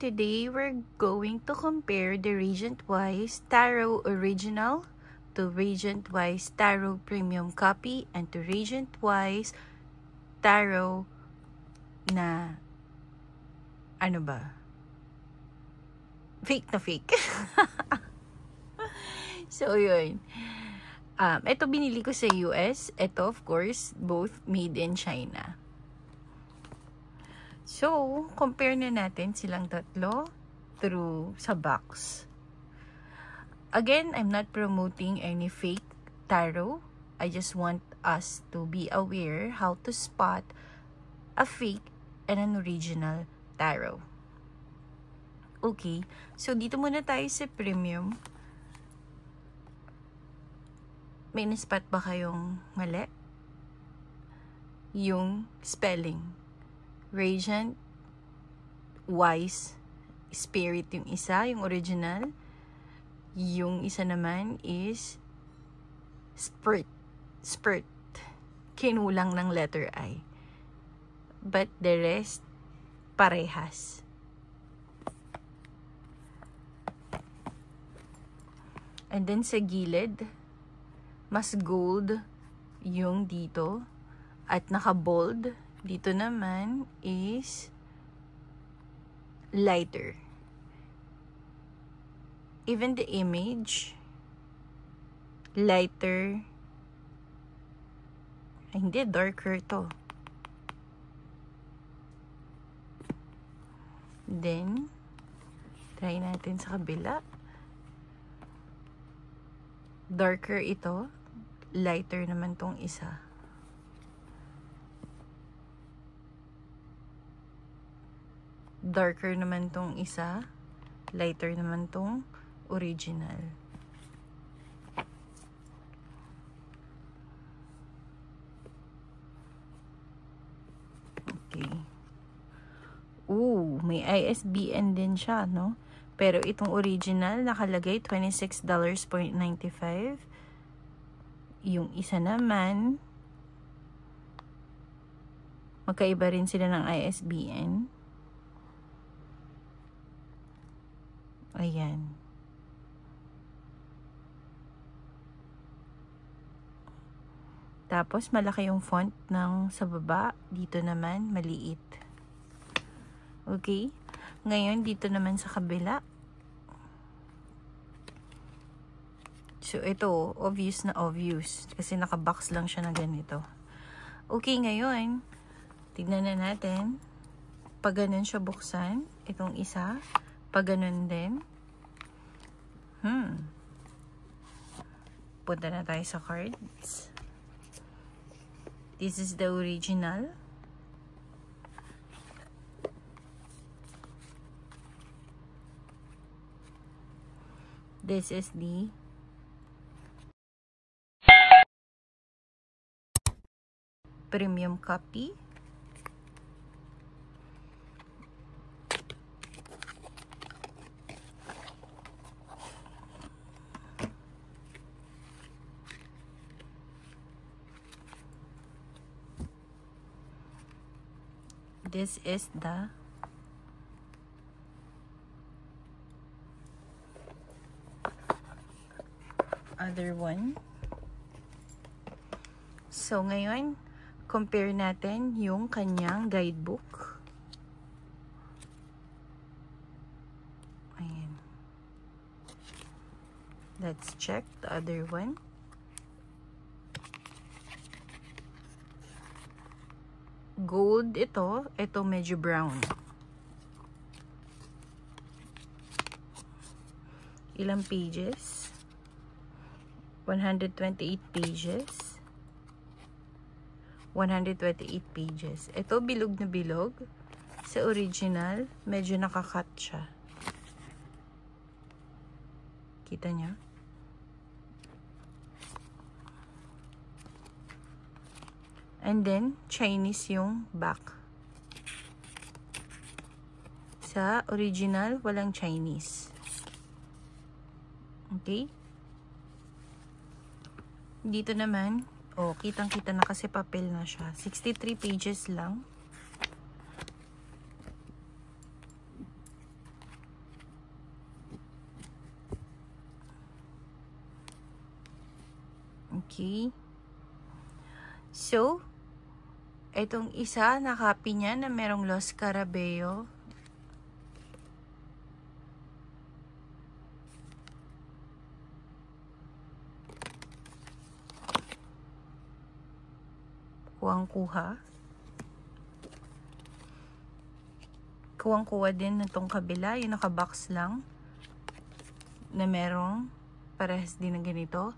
today we're going to compare the Regent Wise Tarot Original to Regent Wise Tarot Premium Copy and to Regent Wise Tarot na ano ba? Fake na fake. So, yun. Ito binili ko sa US. Ito, of course, both made in China. So, compare na natin silang tatlo through sa box. Again, I'm not promoting any fake tarot. I just want us to be aware how to spot a fake and an original tarot. Okay, so dito muna tayo sa premium. May na-spot ba kayong mali? Yung spelling. Regent, Wise, Spirit yung isa, yung original. Yung isa naman is Spirit. Spirit. Kinulang ng letter I. But the rest, parehas. And then sa gilid, mas gold yung dito. At naka-bold. Dito naman is lighter. Even the image, lighter. Ay, hindi, darker to. Then, try natin sa kabila. Darker ito. Lighter naman tong isa. Darker naman tong isa. Lighter naman tong original. Okay. Ooh, may ISBN din siya, no? Pero itong original, nakalagay $26.95. Yung isa naman, magkaiba rin sila ng ISBN. Ayan. Tapos, malaki yung font ng sa baba. Dito naman, maliit. Okay? Ngayon, dito naman sa kabila. So, ito, obvious na obvious. Kasi nakabox lang siya na ganito. Okay, ngayon, tignan na natin. Pag ganun siya buksan, itong isa, pag ganun din. Punta na tayo sa cards. This is the original. This is the premium copy. This is the other one. So, ngayon, compare natin yung kanyang guidebook. Ayan. Let's check the other one. Gold ito. Ito medyo brown. Ilang pages? 128 pages. 128 pages. Ito bilog na bilog. Sa original, medyo nakakat siya. Kita niya? And then, Chinese yung back. Sa original, walang Chinese. Okay? Dito naman, oh, kitang-kita na kasi papel na siya. 63 pages lang. Okay. So, itong isa, na-copy niya na merong Los Carabeo. Kuwang-kuha. Kuwang-kuha din na itong kabila. Yung naka-box lang. Na merong parehas din na ganito.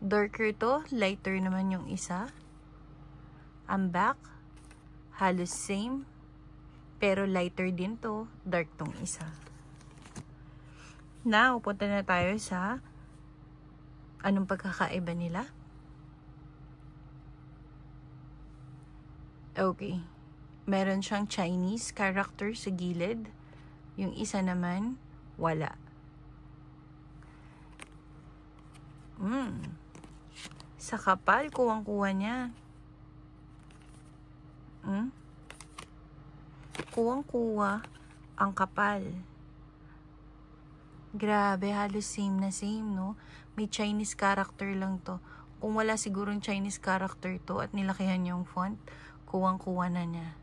Darker to. Lighter naman yung isa. Ang back. Halos same. Pero lighter din to. Dark tong isa. Now, punta na tayo sa anong pagkakaiba nila. Okay. Meron siyang Chinese character sa gilid. Yung isa naman, wala. Sa kapal, kuwang-kuha niya. Kuwang-kuha ang kapal. Grabe, halos same na same, no? May Chinese character lang to. Kung wala sigurong Chinese character to at nilakihan yung font, kuwang-kuha na niya.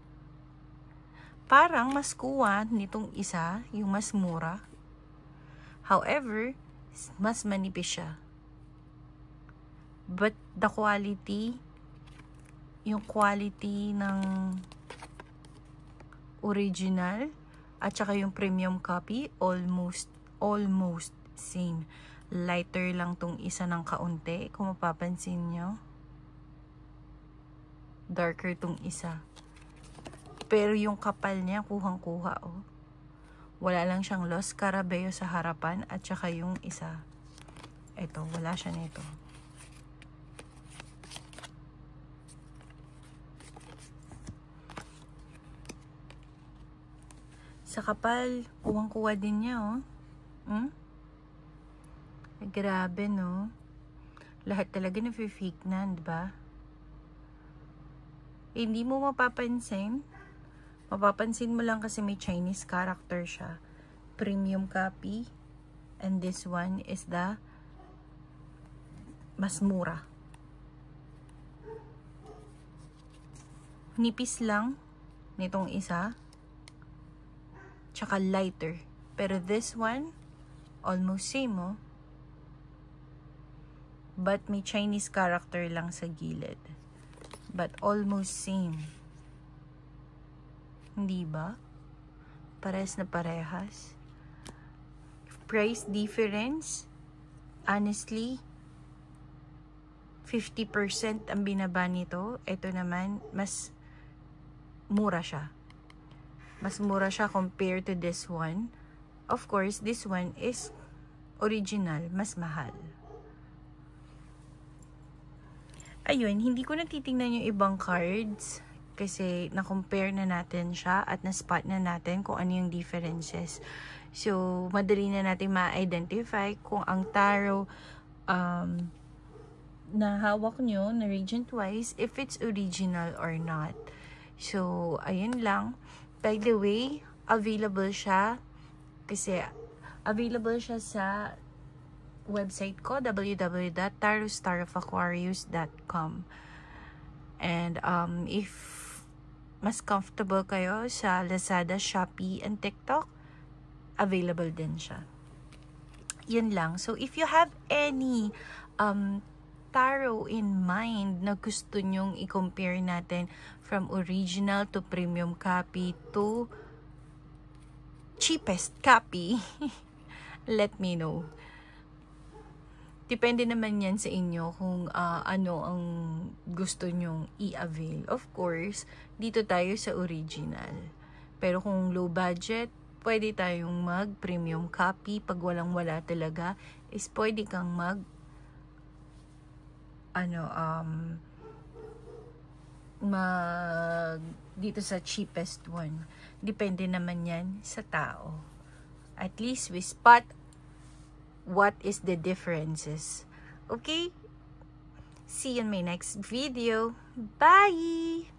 Parang mas kuha nitong isa, yung mas mura. However, mas manipis siya. But the quality, yung quality ng original at saka yung premium copy, almost same. Lighter lang tong isa ng kaunti, kung mapapansin nyo. Darker tong isa. Pero yung kapal niya, kuhang-kuha, oh. Wala lang siyang Los Carabeo sa harapan at saka yung isa. Ito, wala siya nito. Sa kapal, kuwang-kuha din niya, oh. Grabe, no? Lahat talaga na-fake na, diba? Hindi mo mapapansin. Mapapansin mo lang kasi may Chinese character siya. Premium copy. And this one is the mas mura. Nipis lang nitong isa. Tsaka lighter. Pero this one, almost same, oh. But may Chinese character lang sa gilid. But almost same. Hindi ba? Parehas na parehas. Price difference, honestly, 50% ang binaba nito. Ito naman, mas mura siya. Mas mura siya compared to this one. Of course, this one is original, mas mahal. Ayun, hindi ko natitingnan yung ibang cards kasi na-compare na natin siya at na-spot na natin kung ano yung differences. So, madali na natin ma-identify kung ang tarot na hawak nyo, na Regent-wise, if it's original or not. So, ayun lang. By the way, available siya kasi available siya sa website ko, www.tarotstarofAquarius.com. And if mas comfortable kayo sa Lazada, Shopee, and TikTok, available din siya. Yun lang. So, if you have any tarot in mind na gusto nyong i-compare natin from original to premium copy to cheapest copy, let me know. Depende naman yan sa inyo kung ano ang gusto nyong i-avail. Of course, dito tayo sa original. Pero kung low budget, pwede tayong mag-premium copy. Pag walang-wala talaga, is pwede kang dito sa cheapest one. Depende naman yan sa tao. At least we spot what is the differences. Okay? See you in my next video. Bye!